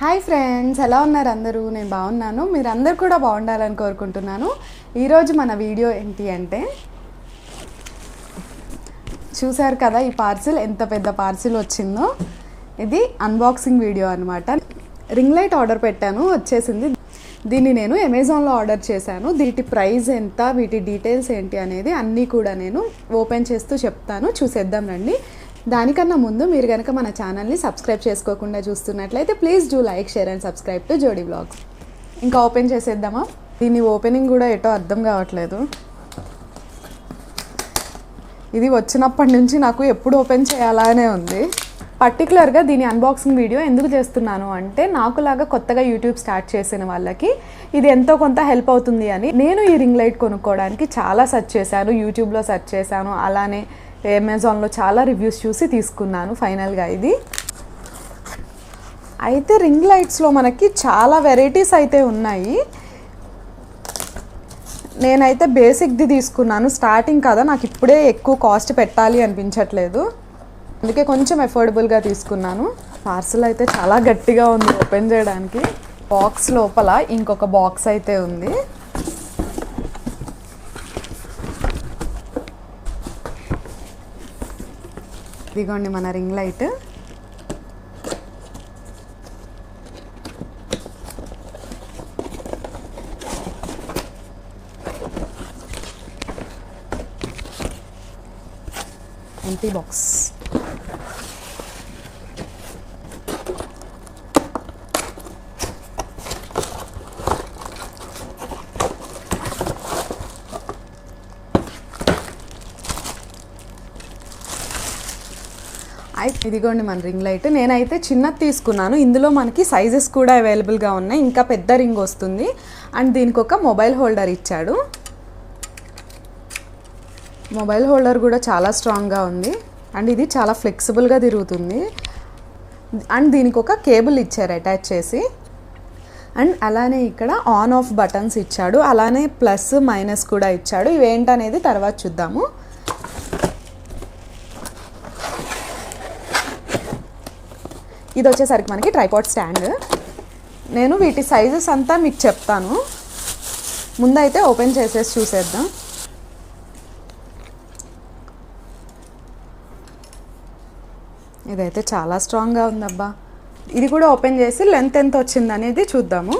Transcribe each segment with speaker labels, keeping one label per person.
Speaker 1: Hi friends, ఎలా ఉన్నారు అందరూ? నేను బాగున్నాను. మీరు అందరు కూడా బాగుండాలని కోరుకుంటున్నాను. ఈరోజు మన వీడియో ఏంటి అంటే, చూసారు కదా ఈ పార్సిల్, ఎంత పెద్ద పార్సిల్ వచ్చిందో. ఇది అన్బాక్సింగ్ వీడియో అనమాట. రింగ్ లైట్ ఆర్డర్ పెట్టాను, వచ్చేసింది. దీన్ని నేను అమెజాన్లో ఆర్డర్ చేశాను. వీటి ప్రైస్ ఎంత, వీటి డీటెయిల్స్ ఏంటి అనేది అన్నీ కూడా నేను ఓపెన్ చేస్తూ చెప్తాను. చూసేద్దాం రండి. దానికన్నా ముందు మీరు కనుక మన ఛానల్ని సబ్స్క్రైబ్ చేసుకోకుండా చూస్తున్నట్లయితే please do like, share and subscribe to Jodi vlogs. ఇంకా ఓపెన్ చేసేద్దామా? దీని ఓపెనింగ్ కూడా ఎటో అర్థం కావట్లేదు. ఇది వచ్చినప్పటి నుంచి నాకు ఎప్పుడు ఓపెన్ చేయాలనే ఉంది. పర్టికులర్గా దీని అన్బాక్సింగ్ వీడియో ఎందుకు చేస్తున్నాను అంటే, నాకులాగా కొత్తగా యూట్యూబ్ స్టార్ట్ చేసిన వాళ్ళకి ఇది ఎంతో కొంత హెల్ప్ అవుతుంది అని నేను ఈ రింగ్ లైట్ కొనుక్కోవడానికి చాలా సెర్చ్ చేశాను. యూట్యూబ్లో సెర్చ్ చేశాను, అలానే అమెజాన్లో చాలా రివ్యూస్ చూసి తీసుకున్నాను ఫైనల్గా ఇది. అయితే రింగ్ లైట్స్లో మనకి చాలా వెరైటీస్ అయితే ఉన్నాయి. నేనైతే బేసిక్ది తీసుకున్నాను. స్టార్టింగ్ కదా, నాకు ఇప్పుడే ఎక్కువ కాస్ట్ పెట్టాలి అనిపించట్లేదు, అందుకే కొంచెం అఫోర్డబుల్గా తీసుకున్నాను. పార్సల్ అయితే చాలా గట్టిగా ఉంది ఓపెన్ చేయడానికి. బాక్స్ లోపల ఇంకొక బాక్స్ అయితే ఉంది. ఇదిగోండి మన రింగ్ లైట్. Empty box. ఇదిగోండి మన రింగ్ లైట్. నేనైతే చిన్నది తీసుకున్నాను. ఇందులో మనకి సైజెస్ కూడా అవైలబుల్గా ఉన్నాయి. ఇంకా పెద్ద రింగ్ వస్తుంది. అండ్ దీనికి ఒక మొబైల్ హోల్డర్ ఇచ్చాడు. మొబైల్ హోల్డర్ కూడా చాలా స్ట్రాంగ్గా ఉంది. అండ్ ఇది చాలా ఫ్లెక్సిబుల్గా తిరుగుతుంది. అండ్ దీనికి ఒక కేబుల్ ఇచ్చారు అటాచ్ చేసి. అండ్ అలానే ఇక్కడ ఆన్ ఆఫ్ బటన్స్ ఇచ్చాడు, అలానే ప్లస్ మైనస్ కూడా ఇచ్చాడు. ఇవేంటనేది తర్వాత చూద్దాము. ఇది వచ్చేసరికి మనకి ట్రైపాడ్ స్టాండ్. నేను వీటి సైజెస్ అంతా మీకు చెప్తాను. ముందైతే ఓపెన్ చేసేసి చూసేద్దాం. ఇదైతే చాలా స్ట్రాంగ్గా ఉందబ్బా. ఇది కూడా ఓపెన్ చేసి లెంత్ ఎంత వచ్చింది అనేది చూద్దాము.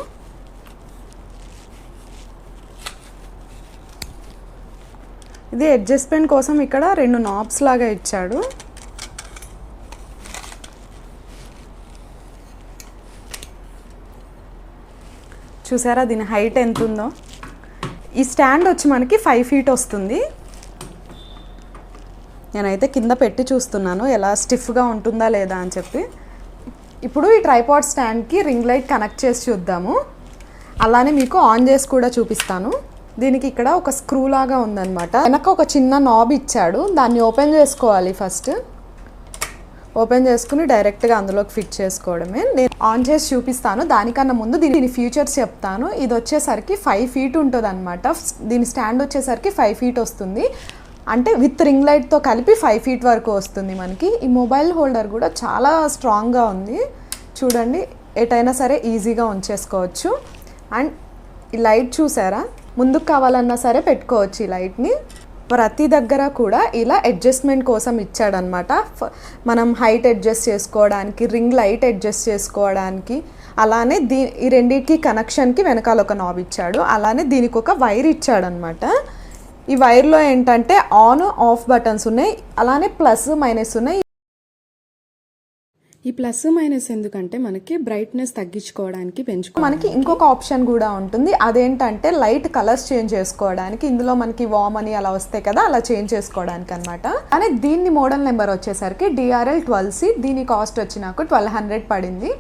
Speaker 1: ఇది అడ్జస్ట్మెంట్ కోసం ఇక్కడ 2 నాబ్స్ లాగా ఇచ్చాడు. చూసారా దీని హైట్ ఎంత ఉందో? ఈ స్టాండ్ వచ్చి మనకి 5 feet వస్తుంది. నేనైతే కింద పెట్టి చూస్తున్నాను ఎలా స్టిఫ్గా ఉంటుందా లేదా అని చెప్పి. ఇప్పుడు ఈ ట్రైపాడ్ స్టాండ్కి రింగ్ లైట్ కనెక్ట్ చేసి చూద్దాము. అలానే మీకు ఆన్ చేసి కూడా చూపిస్తాను. దీనికి ఇక్కడ ఒక స్క్రూ లాగా ఉందన్నమాట. వెనక ఒక చిన్న నాబ్ ఇచ్చాడు, దాన్ని ఓపెన్ చేసుకోవాలి. ఫస్ట్ ఓపెన్ చేసుకుని డైరెక్ట్గా అందులోకి ఫిట్ చేసుకోవడమే. నేను ఆన్ చేసి చూపిస్తాను. దానికన్నా ముందు దీని ఫీచర్స్ చెప్తాను. ఇది వచ్చేసరికి 5 feet ఉంటుంది అనమాట. దీని స్టాండ్ వచ్చేసరికి 5 feet వస్తుంది. అంటే విత్ రింగ్ లైట్తో కలిపి 5 feet వరకు వస్తుంది మనకి. ఈ మొబైల్ హోల్డర్ కూడా చాలా స్ట్రాంగ్గా ఉంది. చూడండి, ఎటైనా సరే ఈజీగా ఉంచేసుకోవచ్చు. అండ్ ఈ లైట్ చూసారా, ముందుకు కావాలన్నా సరే పెట్టుకోవచ్చు ఈ లైట్ని. ప్రతి దగ్గర కూడా ఇలా అడ్జస్ట్మెంట్ కోసం ఇచ్చాడనమాట. మనం హైట్ అడ్జస్ట్ చేసుకోవడానికి, రింగ్ లైట్ అడ్జస్ట్ చేసుకోవడానికి, అలానే ఈ రెండింటికి కనెక్షన్కి వెనకాల ఒక నాబ్ ఇచ్చాడు. అలానే దీనికి ఒక వైర్ ఇచ్చాడనమాట. ఈ వైర్లో ఏంటంటే ఆన్ ఆఫ్ బటన్స్ ఉన్నాయి, అలానే ప్లస్ మైనస్ ఉన్నాయి. ఈ ప్లస్ మైనస్ ఎందుకంటే మనకి బ్రైట్నెస్ తగ్గించుకోవడానికి, మనకి ఇంకొక ఆప్షన్ కూడా ఉంటుంది. అదేంటంటే లైట్ కలర్స్ చేంజ్ చేసుకోవడానికి. ఇందులో మనకి వామ్ అని అలా వస్తాయి కదా, అలా చేంజ్ చేసుకోవడానికి అనమాట. అనే దీని మోడల్ నెంబర్ వచ్చేసరికి DRL 12C. దీని కాస్ట్ వచ్చి నాకు 1200 పడింది.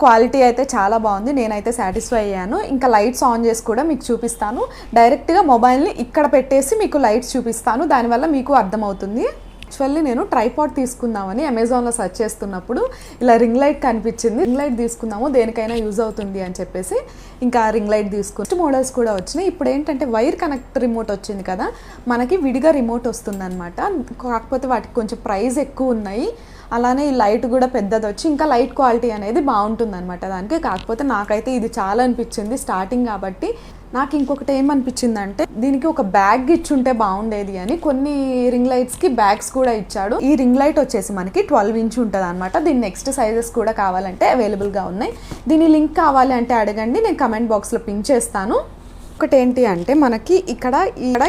Speaker 1: క్వాలిటీ అయితే చాలా బాగుంది. నేనైతే సాటిస్ఫై అయ్యాను. ఇంకా లైట్స్ ఆన్ చేసి కూడా మీకు చూపిస్తాను. డైరెక్ట్గా మొబైల్ని ఇక్కడ పెట్టేసి మీకు లైట్స్ చూపిస్తాను, దానివల్ల మీకు అర్థమవుతుంది. యాక్చువల్లీ నేను ట్రైపాడ్ తీసుకుందామని అమెజాన్లో సెర్చ్ చేస్తున్నప్పుడు ఇలా రింగ్ లైట్ కనిపించింది. రింగ్ లైట్ తీసుకుందాము, దేనికైనా యూజ్ అవుతుంది అని చెప్పేసి ఇంకా రింగ్ లైట్ తీసుకుని మోడల్స్ కూడా వచ్చినాయి. ఇప్పుడు ఏంటంటే వైర్ కనెక్ట్ రిమోట్ వచ్చింది కదా, మనకి విడిగా రిమోట్ వస్తుంది అనమాట. కాకపోతే వాటికి కొంచెం ప్రైస్ ఎక్కువ ఉన్నాయి. అలానే ఈ లైట్ కూడా పెద్దది వచ్చి ఇంకా లైట్ క్వాలిటీ అనేది బాగుంటుంది అనమాట దానికి. కాకపోతే నాకైతే ఇది చాలా అనిపించింది స్టార్టింగ్ కాబట్టి. నాకు ఇంకొకటి ఏమనిపించిందంటే దీనికి ఒక బ్యాగ్ ఇచ్చుంటే బాగుండేది అని. కొన్ని రింగ్ లైట్స్కి బ్యాగ్స్ కూడా ఇచ్చాడు. ఈ రింగ్ లైట్ వచ్చేసి మనకి 12 ఇంచ్ ఉంటుంది అనమాట. దీని నెక్స్ట్ సైజెస్ కూడా కావాలంటే అవైలబుల్గా ఉన్నాయి. దీని లింక్ కావాలి అంటే అడగండి, నేను కమెంట్ బాక్స్లో పిన్ చేస్తాను. ఒకటి ఏంటి అంటే మనకి ఇక్కడ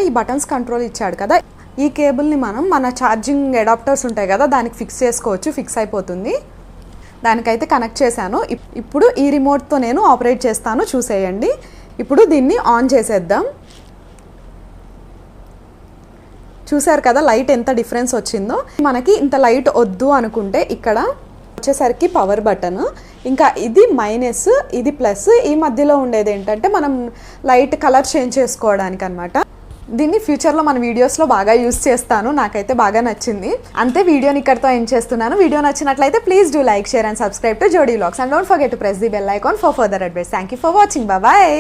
Speaker 1: ఈ బటన్స్ కంట్రోల్ ఇచ్చాడు కదా, ఈ కేబుల్ని మనం మన ఛార్జింగ్ అడాప్టర్స్ ఉంటాయి కదా దానికి ఫిక్స్ చేసుకోవచ్చు. ఫిక్స్ అయిపోతుంది. దానికైతే కనెక్ట్ చేశాను. ఇప్పుడు ఈ రిమోట్తో నేను ఆపరేట్ చేస్తాను, చూసేయండి. ఇప్పుడు దీన్ని ఆన్ చేసేద్దాం. చూసారు కదా లైట్ ఎంత డిఫరెన్స్ వచ్చిందో. మనకి ఇంత లైట్ వద్దు అనుకుంటే ఇక్కడ వచ్చేసరికి పవర్ బటన్, ఇంకా ఇది మైనస్, ఇది ప్లస్. ఈ మధ్యలో ఉండేది ఏంటంటే మనం లైట్ కలర్ చేంజ్ చేసుకోవడానికి అనమాట. దీన్ని ఫ్యూచర్లో మన వీడియోస్లో బాగా యూస్ చేస్తాను. నాకైతే బాగా నచ్చింది. అంతే, వీడియోని ఇక్కడితో ఎండ్ చేస్తున్నాను. వీడియో నచ్చినట్లయితే please do like, share and subscribe to Jodi vlogs. And don't forget to press the bell icon for further updates. Thank you for watching. Bye.